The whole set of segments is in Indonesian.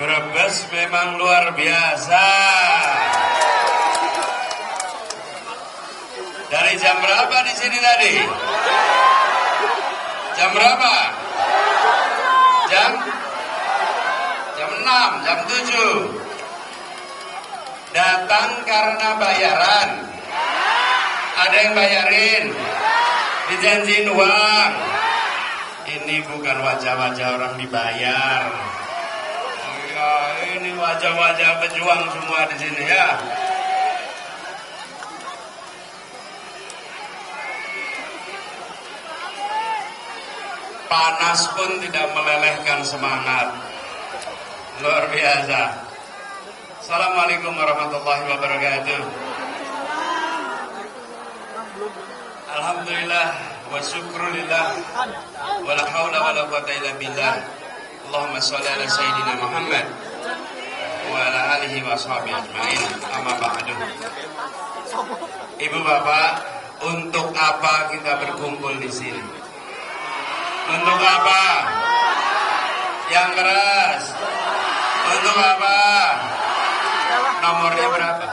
Brebes memang luar biasa. Dari jam berapa di sini tadi? Jam berapa? Jam 6, jam 7. Datang karena bayaran. Ada yang bayarin. Dijanjiin uang. Ini bukan wajah-wajah orang dibayar. Ini wajah-wajah pejuang semua di sini ya. Panas pun tidak melelehkan semangat. Luar biasa. Assalamualaikum warahmatullahi wabarakatuh. Alhamdulillah wa syukrulillah wa la haula wa la quwata illa billah. Allahumma sholli ala sayyidina Muhammad wa ala alihi wa sahbihi ajma'in. Amma ba'du. Ibu bapak, untuk apa kita berkumpul di sini? Untuk apa? Yang keras. Untuk apa? Nomornya berapa?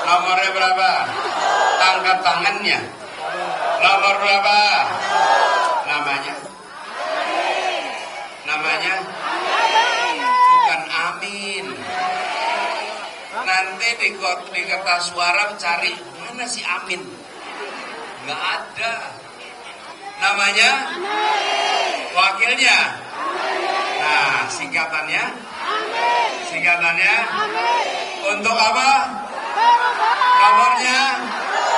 Nomornya berapa? Angkat tangannya. Nomor berapa? Namanya? Namanya? Bukan Amin. Nanti di kertas suara cari mana si Amin? Nggak ada. Namanya? Wakilnya? Nah, singkatannya? Singkatannya? Untuk apa? Nomornya?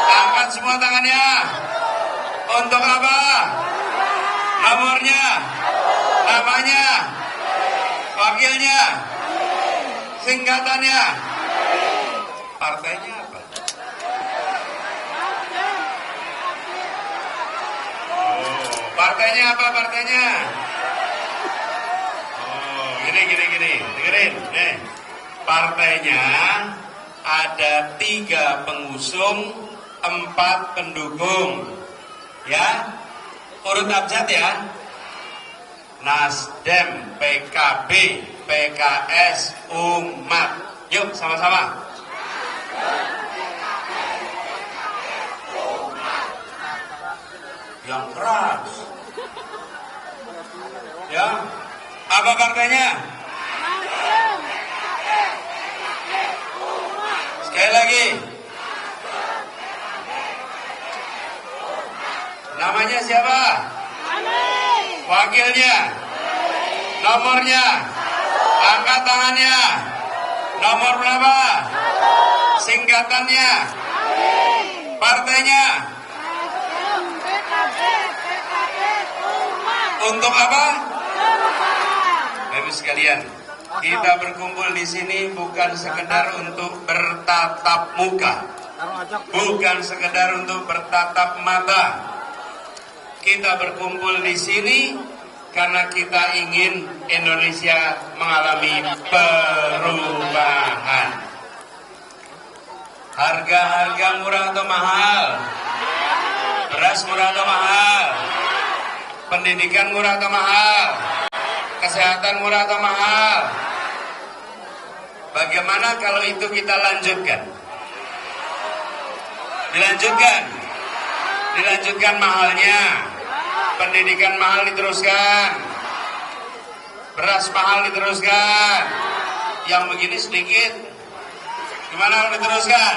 Angkat semua tangannya. Untuk apa? Nomornya? Namanya? Wakilnya? Singkatannya? Partainya apa? Partainya apa partainya? Oh, gini. Dengerin. Nih. Partainya ada 3 pengusung, 4 pendukung. Ya. Urut abjad ya. Nasdem, PKB, PKS, Umat. Yuk sama-sama. Yang keras. Ya. Apa partainya? Sekali lagi. Namanya siapa? Wakilnya? Nomornya? Angkat tangannya. Nomor berapa? Singkatannya? Partainya? Untuk apa? Bapak sekalian, kita berkumpul di sini bukan sekedar untuk bertatap muka, bukan sekedar untuk bertatap mata. Kita berkumpul di sini karena kita ingin Indonesia mengalami perubahan. Harga-harga murah atau mahal? Beras murah atau mahal? Pendidikan murah atau mahal? Kesehatan murah atau mahal? Bagaimana kalau itu kita lanjutkan? Dilanjutkan mahalnya. Pendidikan mahal diteruskan. Beras mahal diteruskan. Yang begini sedikit. Gimana kalau diteruskan?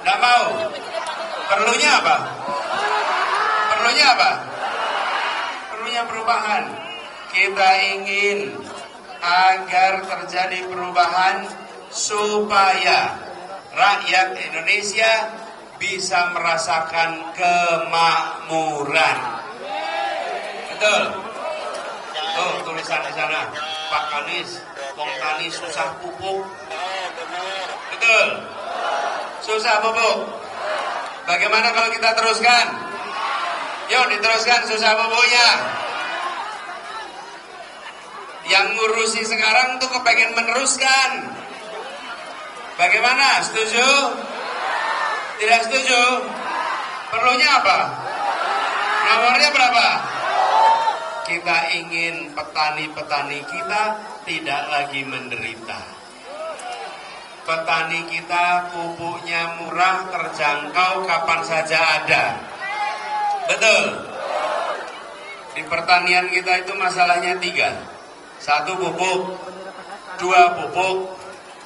Tidak mau. Perlunya apa? Perlunya perubahan. Kita ingin agar terjadi perubahan supaya rakyat Indonesia bisa merasakan kemakmuran. Betul? Tuh tulisan di sana. Pak Kanis, Wong Tani susah pupuk. Betul? Susah pupuk. Bagaimana kalau kita teruskan? Yuk diteruskan susah pupuknya. Yang ngurusi sekarang tuh kepengen meneruskan. Bagaimana? Setuju? Tidak setuju? Perlunya apa? Nomornya berapa? Kita ingin petani-petani kita tidak lagi menderita. Petani kita pupuknya murah, terjangkau, kapan saja ada. Betul? Di pertanian kita itu masalahnya 3. 1 pupuk, 2 pupuk,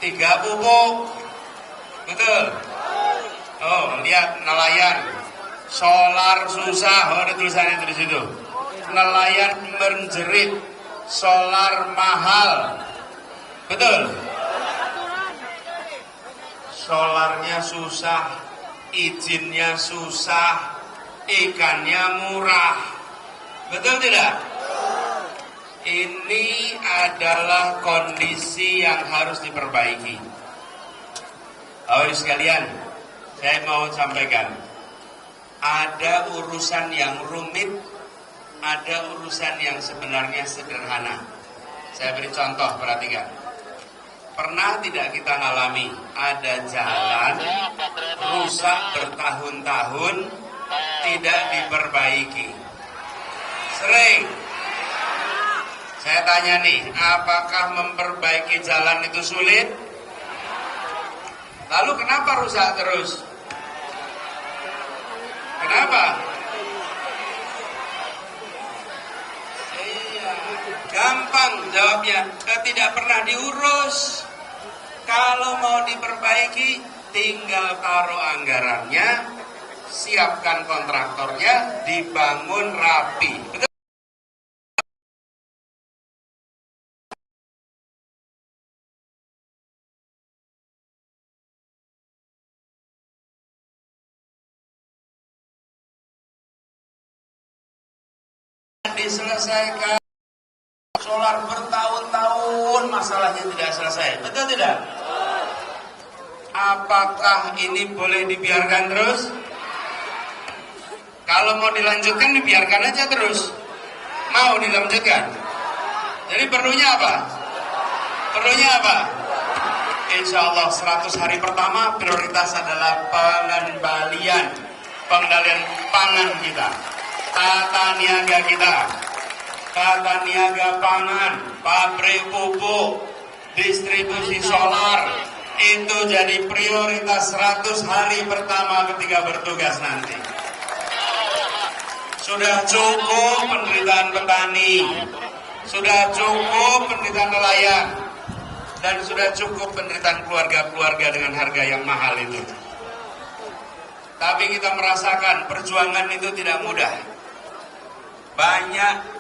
3 pupuk. Betul? Oh, lihat nelayan. Solar susah, ada tulisannya di situ. Nelayan menjerit, solar mahal. Betul? Solarnya susah, izinnya susah, ikannya murah. Betul tidak? Ini adalah kondisi yang harus diperbaiki. Bapak sekalian, saya mau sampaikan, ada urusan yang rumit, ada urusan yang sebenarnya sederhana. Saya beri contoh, perhatikan. Pernah tidak kita ngalami ada jalan rusak bertahun-tahun tidak diperbaiki? Sering. Saya tanya nih, apakah memperbaiki jalan itu sulit? Lalu kenapa rusak terus? Kenapa? Iya, gampang jawabnya, tidak pernah diurus. Kalau mau diperbaiki, tinggal taruh anggarannya, siapkan kontraktornya, dibangun rapi. Betul? Diselesaikan. Solar bertahun-tahun masalahnya tidak selesai. Betul tidak? Apakah ini boleh dibiarkan terus? Kalau mau dilanjutkan, dibiarkan aja terus. Mau dilanjutkan? Jadi perlunya apa? Perlunya apa? Insya Allah 100 hari pertama prioritas adalah pengendalian pangan kita, tata niaga kita, tata niaga pangan, pabrik pupuk, distribusi solar. Itu jadi prioritas 100 hari pertama ketika bertugas nanti. Sudah cukup penderitaan petani, sudah cukup penderitaan nelayan, dan sudah cukup penderitaan keluarga-keluarga dengan harga yang mahal itu. Tapi kita merasakan perjuangan itu tidak mudah.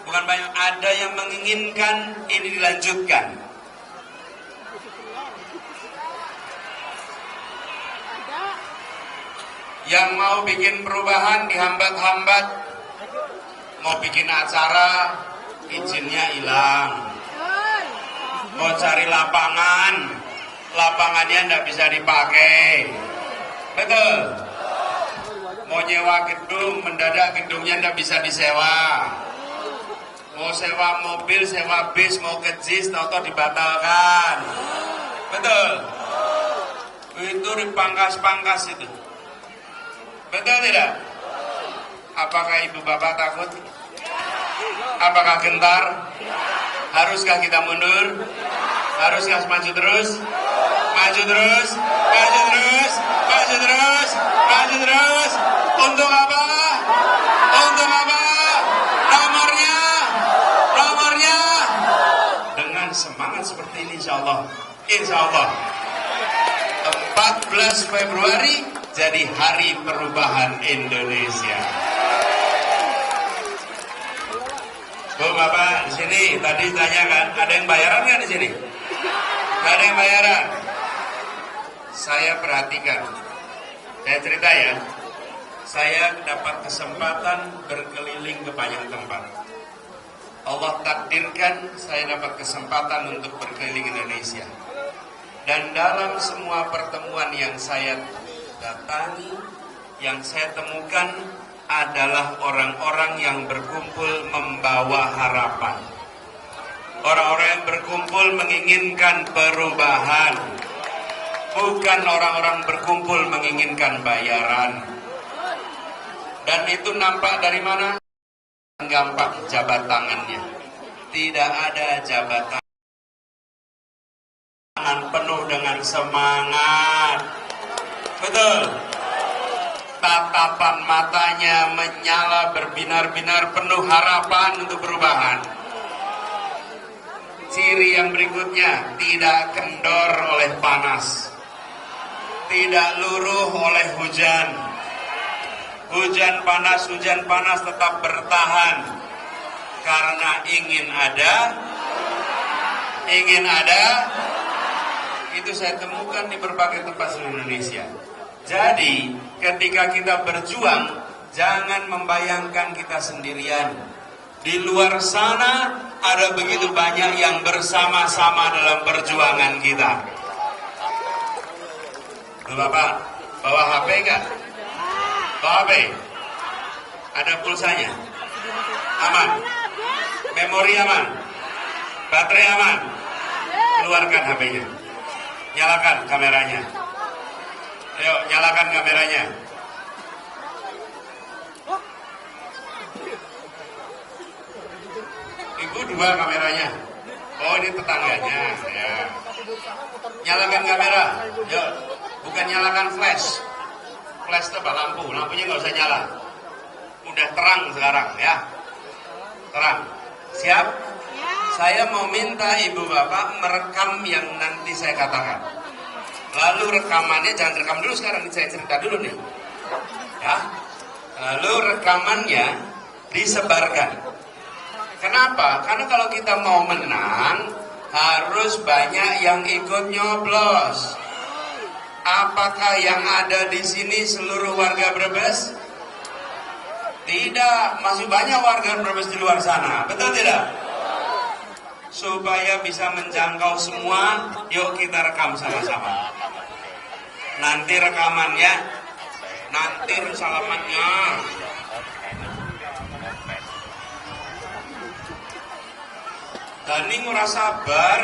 Bukan banyak, ada yang menginginkan ini dilanjutkan. Yang mau bikin perubahan dihambat-hambat, mau bikin acara, izinnya hilang. Mau cari lapangan, lapangannya tidak bisa dipakai. Betul? Mau nyewa gedung, mendadak gedungnya tidak bisa disewa. Mau sewa mobil, sewa bis, mau ke JIS, tau-tau dibatalkan. Betul? Itu dipangkas-pangkas itu. Betul tidak? Apakah ibu bapak takut? Apakah gentar? Haruskah kita mundur? Haruskah maju terus? Maju terus? Maju terus? Maju terus? Maju terus? Untuk apa? Untuk apa? Nomornya? Nomornya? Dengan semangat seperti ini insya Allah. Insya Allah 14 Februari jadi hari perubahan Indonesia. Bu Bapak di sini tadi tanyakan, ada yang bayaran nggak di sini? Nggak ada yang bayaran. Saya perhatikan, saya cerita ya. Saya dapat kesempatan berkeliling ke banyak tempat. Allah takdirkan saya dapat kesempatan untuk berkeliling Indonesia. Dan dalam semua pertemuan yang saya datangi, yang saya temukan adalah orang-orang yang berkumpul membawa harapan. Orang-orang yang berkumpul menginginkan perubahan. bukan orang-orang berkumpul menginginkan bayaran. Dan itu nampak dari mana? Gampang jabat tangannya. Tidak ada jabatan penuh dengan semangat. Betul. Tatapan matanya menyala berbinar-binar penuh harapan untuk perubahan. Ciri yang berikutnya, tidak kendor oleh panas, tidak luruh oleh hujan. Hujan panas tetap bertahan karena ingin ada. Itu saya temukan di berbagai tempat di Indonesia. Jadi ketika kita berjuang, jangan membayangkan kita sendirian. Di luar sana ada begitu banyak yang bersama-sama dalam perjuangan kita. Bapak, bawa HP enggak? Bawa HP? Ada pulsanya? Aman? Memori aman? Baterai aman? Keluarkan HP-nya. Nyalakan kameranya. Ayo, nyalakan kameranya. Ibu dua kameranya. Oh, ini tetangganya. Ya. Nyalakan kamera. Yuk, bukan nyalakan flash. Flash itu apa? Lampunya nggak usah nyala. Udah terang sekarang ya. Terang. Siap? Saya mau minta ibu bapak merekam yang nanti saya katakan. Lalu rekamannya jangan rekam dulu sekarang, saya cerita dulu nih. Ya. Lalu rekamannya disebarkan. Kenapa? Karena kalau kita mau menang harus banyak yang ikut nyoblos. Apakah yang ada di sini seluruh warga Brebes? Tidak, masih banyak warga Brebes di luar sana. Betul tidak? Supaya bisa menjangkau semua, yuk kita rekam sama-sama. Nanti rekamannya, nanti salamannya. Dani ngurah sabar.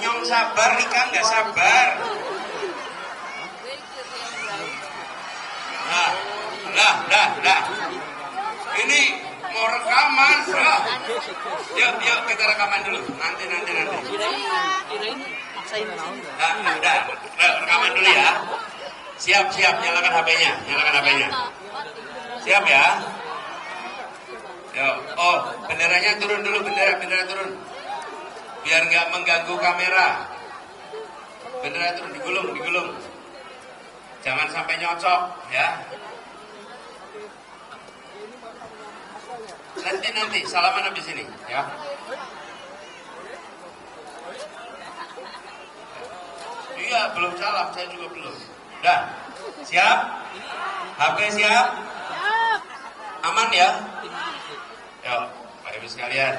Nyong sabar, Rika nggak sabar. Nah. Ini mau rekaman, bro. Yuk kita rekaman dulu. Nanti. Nah, udah, rekaman dulu ya. Siap, nyalakan HP-nya. Siap ya. Yuk, benderanya turun dulu, bendera turun. Biar nggak mengganggu kamera. Bendera turun, digulung. Jangan sampai nyocok, ya. Nanti salaman habis ini, ya. Iya, belum salam, saya juga belum. Udah, siap? HP siap? Aman ya? Yuk, Bapak Ibu sekalian.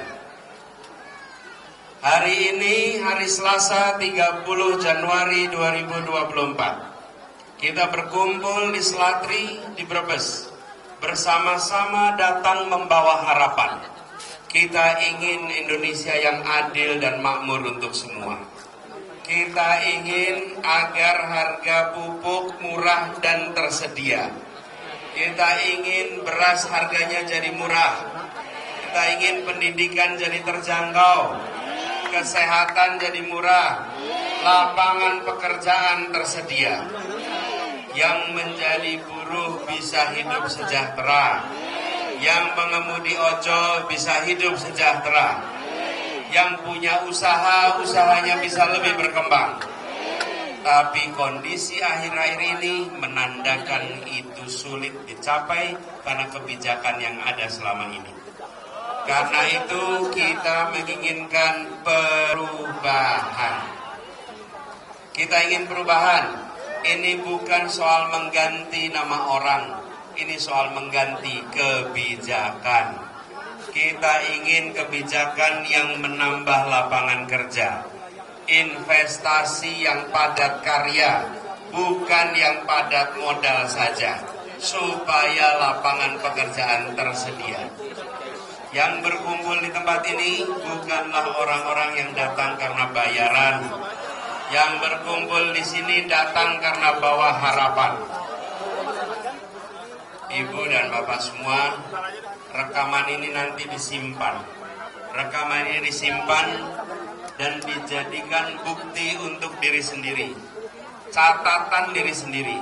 Hari ini hari Selasa 30 Januari 2024. Kita berkumpul di Selatri di Brebes. Bersama-sama datang membawa harapan. Kita ingin Indonesia yang adil dan makmur untuk semua. Kita ingin agar harga pupuk murah dan tersedia. Kita ingin beras harganya jadi murah. Kita ingin pendidikan jadi terjangkau. Kesehatan jadi murah. Lapangan pekerjaan tersedia. Yang menjadi buruh bisa hidup sejahtera. Yang mengemudi ojol bisa hidup sejahtera. Yang punya usaha, usahanya bisa lebih berkembang. Tapi kondisi akhir-akhir ini menandakan itu sulit dicapai karena kebijakan yang ada selama ini. Karena itu kita menginginkan perubahan. Kita ingin perubahan. Ini bukan soal mengganti nama orang. Ini soal mengganti kebijakan. Kita ingin kebijakan yang menambah lapangan kerja. Investasi yang padat karya, bukan yang padat modal saja, supaya lapangan pekerjaan tersedia. Yang berkumpul di tempat ini bukanlah orang-orang yang datang karena bayaran. Yang berkumpul di sini datang karena bawa harapan. Ibu dan Bapak semua, rekaman ini nanti disimpan. Rekaman ini disimpan dan dijadikan bukti untuk diri sendiri. Catatan diri sendiri.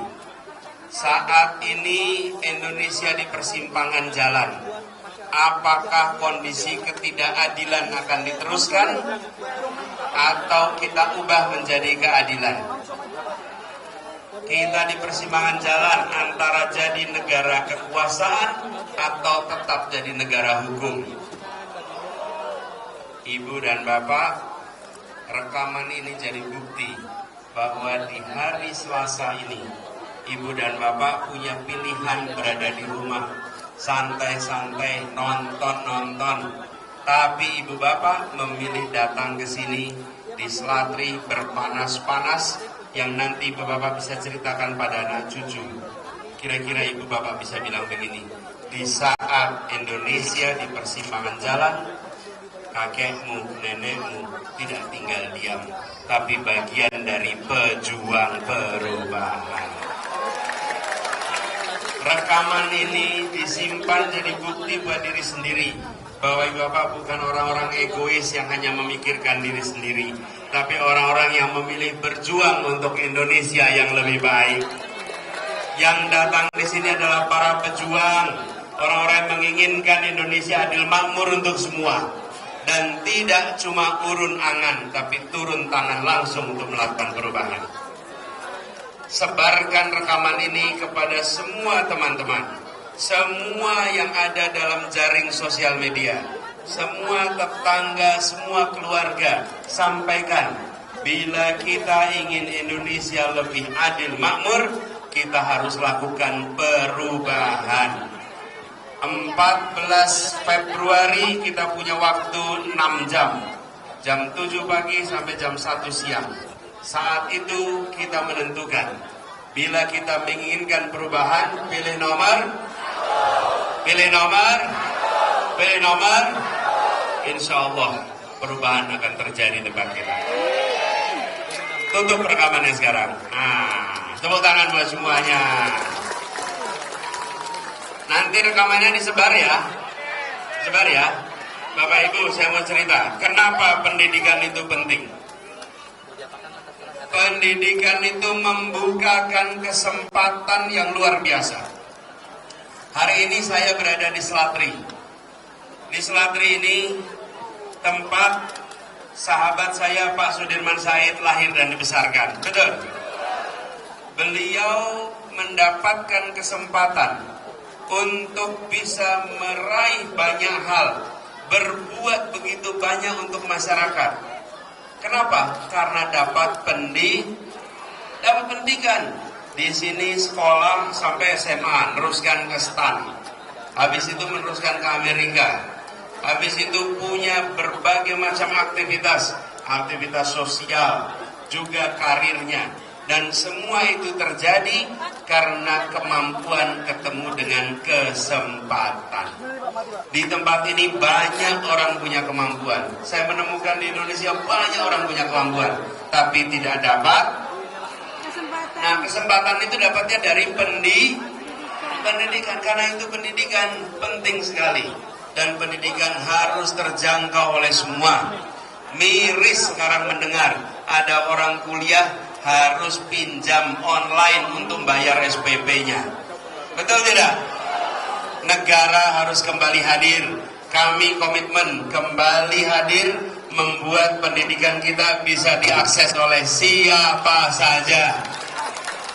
Saat ini Indonesia di persimpangan jalan. Apakah kondisi ketidakadilan akan diteruskan atau kita ubah menjadi keadilan? Kita di persimpangan jalan antara jadi negara kekuasaan atau tetap jadi negara hukum. Ibu dan Bapak, rekaman ini jadi bukti bahwa di hari Selasa ini Ibu dan Bapak punya pilihan berada di rumah, santai-santai, nonton-nonton. Tapi Ibu Bapak memilih datang ke sini di Selatri berpanas-panas yang nanti Ibu Bapak bisa ceritakan pada anak cucu. Kira-kira Ibu Bapak bisa bilang begini, di saat Indonesia di persimpangan jalan, kakekmu, nenekmu tidak tinggal diam, tapi bagian dari pejuang perubahan. Rekaman ini disimpan jadi bukti buat diri sendiri bahwa Ibu Bapak bukan orang-orang egois yang hanya memikirkan diri sendiri, tapi orang-orang yang memilih berjuang untuk Indonesia yang lebih baik. Yang datang di sini adalah para pejuang, orang-orang yang menginginkan Indonesia adil makmur untuk semua, dan tidak cuma urun angan, tapi turun tangan langsung untuk melakukan perubahan. Sebarkan rekaman ini kepada semua teman-teman, semua yang ada dalam jaring sosial media, semua tetangga, semua keluarga. Sampaikan, bila kita ingin Indonesia lebih adil makmur, kita harus lakukan perubahan. 14 Februari kita punya waktu 6 jam, jam 7 pagi sampai jam 1 siang. Saat itu kita menentukan, bila kita menginginkan perubahan, pilih nomor, insya Allah perubahan akan terjadi di depan kita. Tutup rekamannya sekarang. Nah, tepuk tangan buat semuanya. Nanti rekamannya disebar ya. Sebar ya. Bapak Ibu, saya mau cerita, kenapa pendidikan itu penting. Pendidikan itu membukakan kesempatan yang luar biasa. Hari ini saya berada di Selatri. Di Selatri ini tempat sahabat saya Pak Sudirman Said lahir dan dibesarkan. Betul? Beliau mendapatkan kesempatan untuk bisa meraih banyak hal, berbuat begitu banyak untuk masyarakat. Kenapa? Karena dapat pendidikan. Di sini sekolah sampai SMA, meneruskan ke STAN. Habis itu meneruskan ke Amerika. Habis itu punya berbagai macam aktivitas sosial, juga karirnya. Dan semua itu terjadi karena kemampuan ketemu dengan kesempatan. Di tempat ini banyak orang punya kemampuan. Saya menemukan di Indonesia banyak orang punya kemampuan, tapi tidak dapat. Nah, kesempatan itu dapatnya dari pendidikan. Karena itu pendidikan penting sekali. Dan pendidikan harus terjangkau oleh semua. Miris sekarang mendengar ada orang kuliah harus pinjam online untuk bayar SPP-nya. Betul tidak? Negara harus kembali hadir. Kami komitmen kembali hadir, membuat pendidikan kita bisa diakses oleh siapa saja,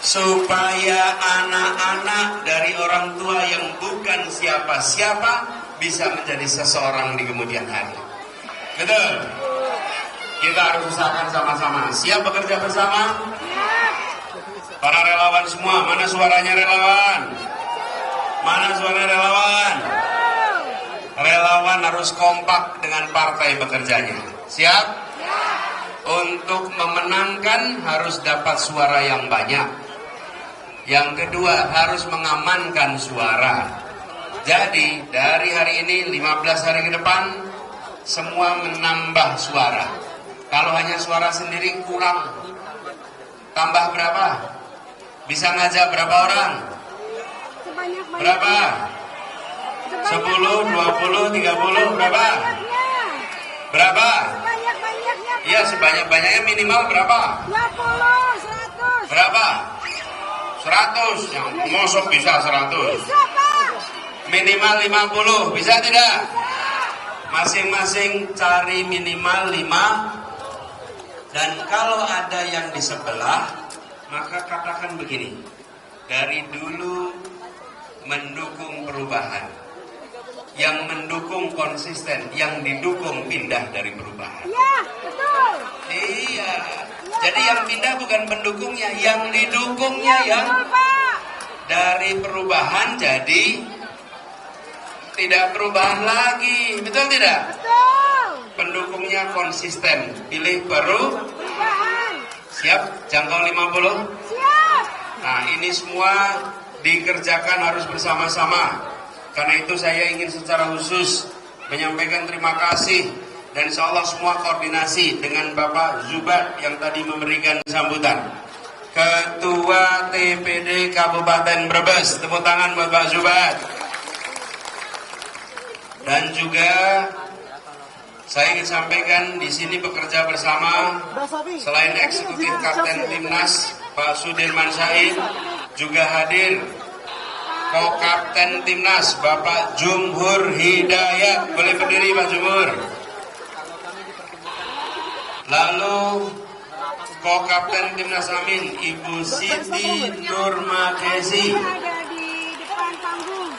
supaya anak-anak dari orang tua yang bukan siapa-siapa bisa menjadi seseorang di kemudian hari. Betul? Kita harus usahakan sama-sama. Siap bekerja bersama? Para relawan semua, mana suaranya relawan? Mana suara relawan? Relawan harus kompak dengan partai bekerjanya. Siap? Untuk memenangkan harus dapat suara yang banyak. Yang kedua, harus mengamankan suara. Jadi dari hari ini 15 hari ke depan semua menambah suara. Kalau hanya suara sendiri kurang. Tambah berapa? Bisa ngajak berapa orang? Berapa? 10, 20, 30, berapa? Berapa? Iya, sebanyak-banyaknya minimal berapa? 20, 100. Berapa? 100. Yang mosok bisa 100. Bisa, Pak. Minimal 50, bisa tidak? Masing-masing cari minimal 5. Dan kalau ada yang di sebelah, maka katakan begini. Dari dulu mendukung perubahan. Yang mendukung konsisten, yang didukung pindah dari perubahan. Iya, betul. Iya. Jadi yang pindah bukan pendukungnya, yang didukungnya yang Betul, Pak. dari perubahan jadi tidak perubahan lagi. Betul tidak? Betul. Pendukungnya konsisten, pilih perubahan. Siap? Jangkau 50? Siap. Nah, ini semua dikerjakan harus bersama-sama. Karena itu saya ingin secara khusus menyampaikan terima kasih dan insya Allah semua koordinasi dengan Bapak Zubat yang tadi memberikan sambutan. Ketua TPD Kabupaten Brebes, tepuk tangan buat Pak Zubat. Dan juga saya ingin sampaikan di sini bekerja bersama selain eksekutif Kapten Timnas Pak Sudirman Said, juga hadir Ko-Kapten Timnas Bapak Jumhur Hidayat. Boleh berdiri Pak Jumhur. Lalu Ko-Kapten Timnas Amin Ibu Siti Nurmakesi Ada di depan panggung.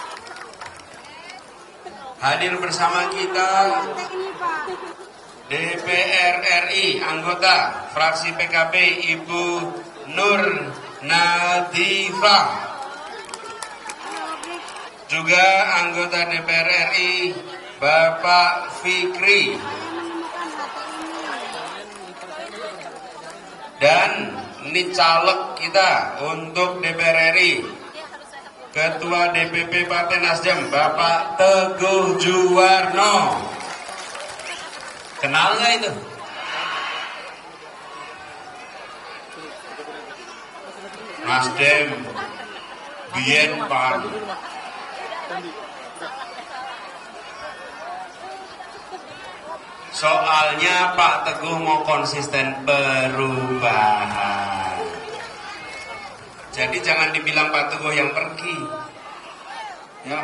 hadir bersama kita. Ini, Pak. DPR RI anggota fraksi PKB Ibu Nur Nadifah, juga anggota DPR RI Bapak Fikri, dan ini caleg kita untuk DPR RI Ketua DPP Partai Nasdem Bapak Teguh Juwarno. Kenal nggak itu? Nasdem Bien Pan. Soalnya Pak Teguh mau konsisten perubahan. Jadi jangan dibilang Pak Teguh yang pergi. Ya.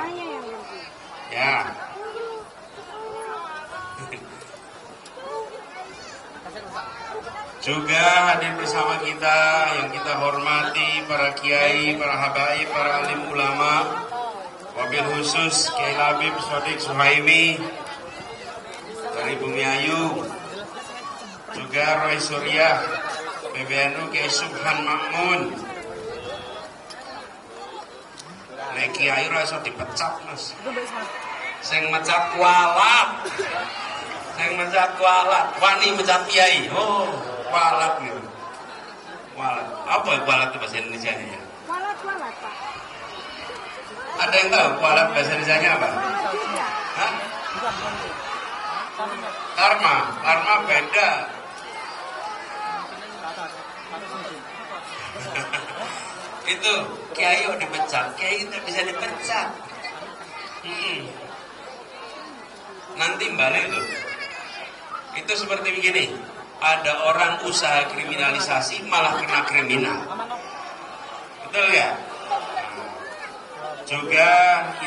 Ya. Juga hadir bersama kita yang kita hormati para kiai, para habaib, para alim ulama, wabil khusus Kiai Labib Sodik Suhaimi dari Bumi Ayu, juga Roy Surya PBNU Kiai Subhan Makmun. Nek Kiai rasa dipecat Mas. Sing mecat kualat. Sing mecat kualat, wani mecat kiai. Oh, kualat gitu. Kualat. Apa kualat itu bahasa Indonesianya ya? Kualat, Pak. Ada yang tahu kualat bahasa Indonesianya apa? Hah? Karma, karma beda. Itu kiai kok dipecat, kiai itu bisa dipecat. Nanti balik itu. Itu seperti begini, ada orang usaha kriminalisasi malah kena kriminal. Betul ya? Juga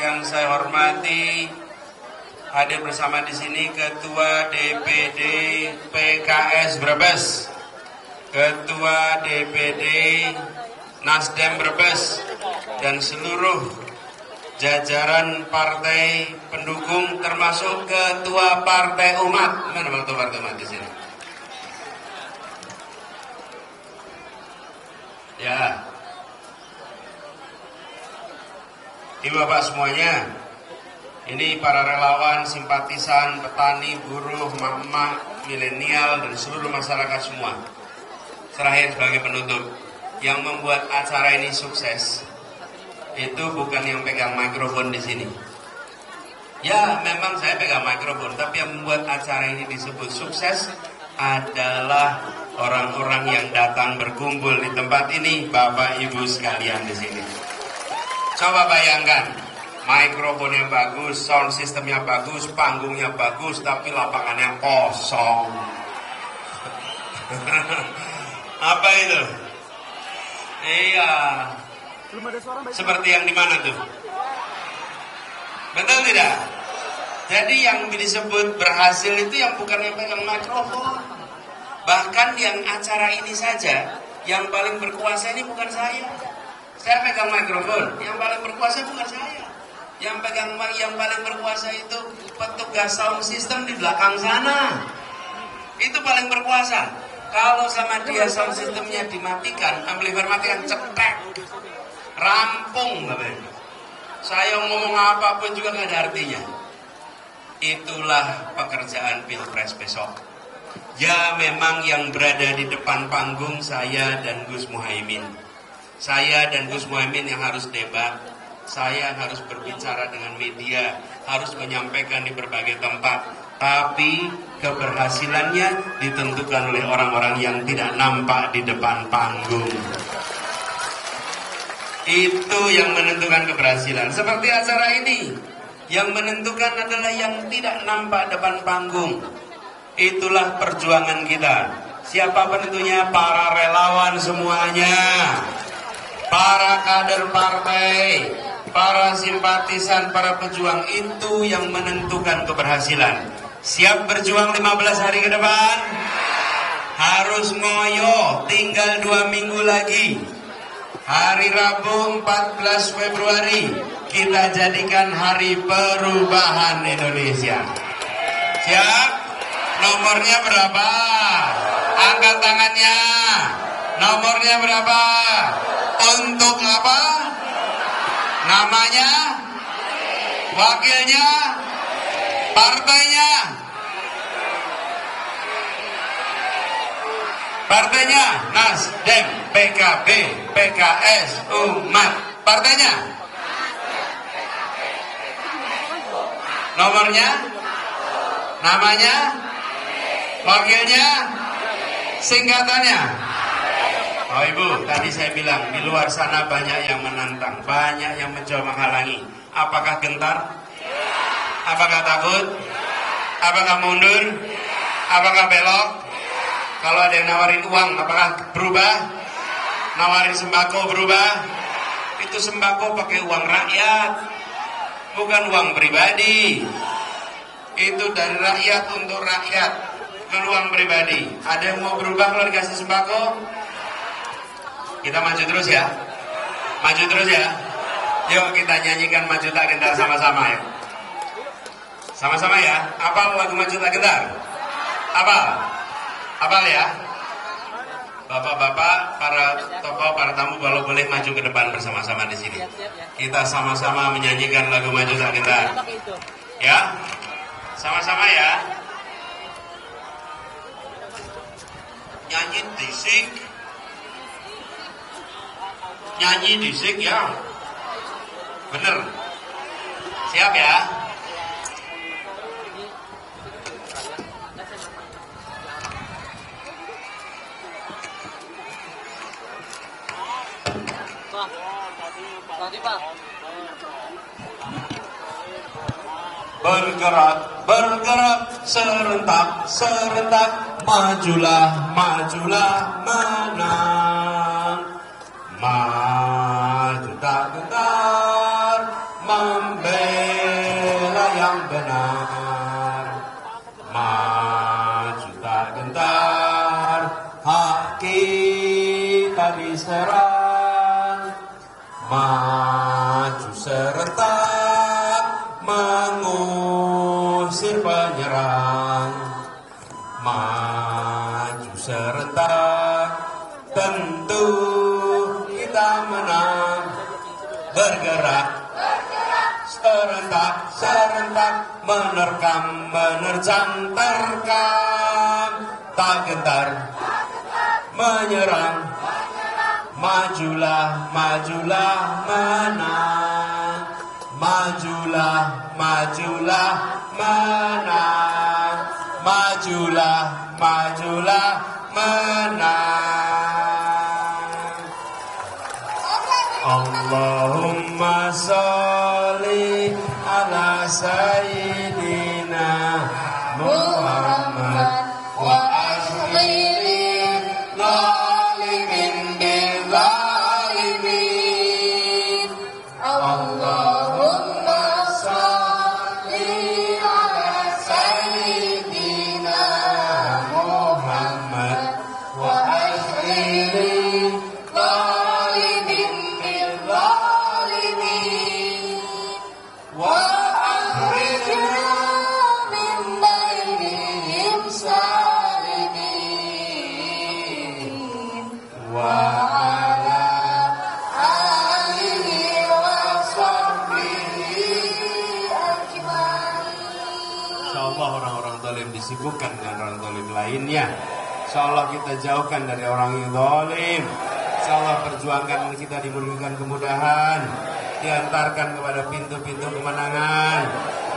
yang saya hormati hadir bersama di sini Ketua DPD PKS Brebes, Ketua DPD Nasdem Brebes, dan seluruh jajaran partai pendukung termasuk Ketua Partai Umat. Mana Ketua Partai Umat di sini? Ya. Ini Bapak semuanya. Ini para relawan, simpatisan, petani, buruh, emak-emak, milenial, dan seluruh masyarakat semua. Terakhir sebagai penutup, yang membuat acara ini sukses itu bukan yang pegang mikrofon di sini, Ya, memang saya pegang mikrofon, tapi yang membuat acara ini disebut sukses adalah orang-orang yang datang berkumpul di tempat ini, Bapak Ibu sekalian di sini. Coba bayangkan, mikrofonnya bagus, sound sistemnya bagus, panggungnya bagus, tapi lapangannya kosong. Apa itu? Iya. Seperti yang di mana tuh? Betul tidak? Jadi yang disebut berhasil itu yang bukan yang pegang mikrofon. Bahkan yang acara ini saja, yang paling berkuasa ini bukan saya. Saya pegang mikrofon, yang paling berkuasa bukan saya. Yang paling berkuasa itu petugas sound system di belakang sana. Itu paling berkuasa. Kalau sama dia sound systemnya dimatikan, amplifier matikan, cetek, rampung, saya ngomong apapun juga gak ada artinya. Itulah pekerjaan Pilpres besok. Ya, memang yang berada di depan panggung saya dan Gus Muhaimin. Saya dan Gus Muhaimin yang harus debat. Saya harus berbicara dengan media, harus menyampaikan di berbagai tempat. Tapi keberhasilannya ditentukan oleh orang-orang yang tidak nampak di depan panggung. Itu yang menentukan keberhasilan. Seperti acara ini, yang menentukan adalah yang tidak nampak depan panggung. Itulah perjuangan kita. Siapa penentunya? Para relawan semuanya, para kader partai, para simpatisan, para pejuang. Itu yang menentukan keberhasilan. Siap berjuang 15 hari ke depan? Harus ngoyo, tinggal 2 minggu lagi. Hari Rabu 14 Februari kita jadikan hari perubahan Indonesia. Siap? Nomornya berapa? Angkat tangannya. Nomornya berapa? Untuk apa? Namanya? Wakilnya? Partainya? Partainya Nasdem, PKB, PKS, Umat. Partainya? Nomornya? Namanya? Wakilnya? Singkatannya? Oh Ibu, tadi saya bilang di luar sana banyak yang menantang, banyak yang mencoba menghalangi. Apakah gentar? Apakah takut? Apakah mundur? Apakah belok? Kalau ada yang nawarin uang, apakah berubah? Nawarin sembako berubah? Itu sembako pakai uang rakyat, bukan uang pribadi. Itu dari rakyat untuk rakyat, bukan uang pribadi. Ada yang mau berubah kalau dikasih sembako? Kita maju terus ya. Maju terus ya. Yuk kita nyanyikan Maju Tak Gentar sama-sama ya. Sama-sama ya. Apal lagu Maju Tak Gentar? Apal ya. Bapak-bapak, para tokoh, para tamu, kalau boleh maju ke depan bersama-sama di sini. Kita sama-sama menyanyikan lagu Maju Tak Gentar. Ya. Sama-sama ya. Nyanyi disik. Nyanyi disik ya. Bener. Siap ya. Bergerak, bergerak, serentak, serentak, majulah, majulah, menang. Maju tak gentar, membela yang benar. Maju tak gentar, hak kita diserang. Maju serentak, mengusir penyerang. Maju serentak, tentu kita menang. Bergerak, serentak, serentak, menerkam, menerjang, terkam. Tak gentar, menyerang. Majulah, majulah, menang. majulah, majulah, menang. Majulah, majulah, menang. Allahumma sholli ala sayyidina Muhammad wa ashlil zalimin bil zalimin. Allahumma sholli ala sayyidina Muhammad wa ashlil zalimin bil zalimin. Wa akhrijna min bainihim salimin. Wa ala alihi wa sahbihi ajmain. Insyaallah orang-orang zalim disibukkan dengan orang zalim lainnya. Insyaallah kita jauhkan dari orang yang zalim. Insyaallah perjuangkan kita diberikan kemudahan, diantarkan kepada pintu-pintu kemenangan,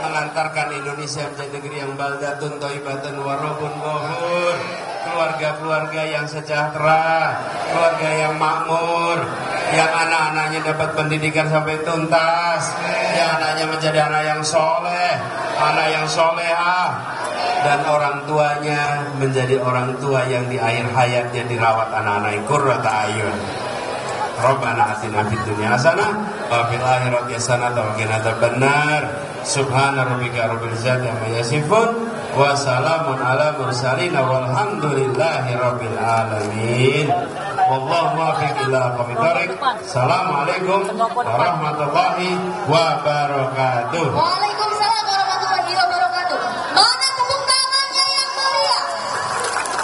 mengantarkan Indonesia menjadi negeri yang baldatun thayyibatun wa rabbun ghafur, keluarga-keluarga yang sejahtera, keluarga yang makmur, yang anak-anaknya dapat pendidikan sampai tuntas, yang anaknya menjadi anak yang soleh, anak yang solehah, dan orang tuanya menjadi orang tua yang di akhir hayatnya dirawat anak-anak yang qurrata ayun. Rabbana atina fid dunya hasanah wa fil akhirati hasanah wa qina adzabannar. Subhana rabbika rabbil izzati amma yasifun wa salamun ala mursalin walhamdulillahi rabbil alamin. Wallahu muwaffiq ila aqwamit thoriq. Assalamualaikum warahmatullahi wabarakatuh.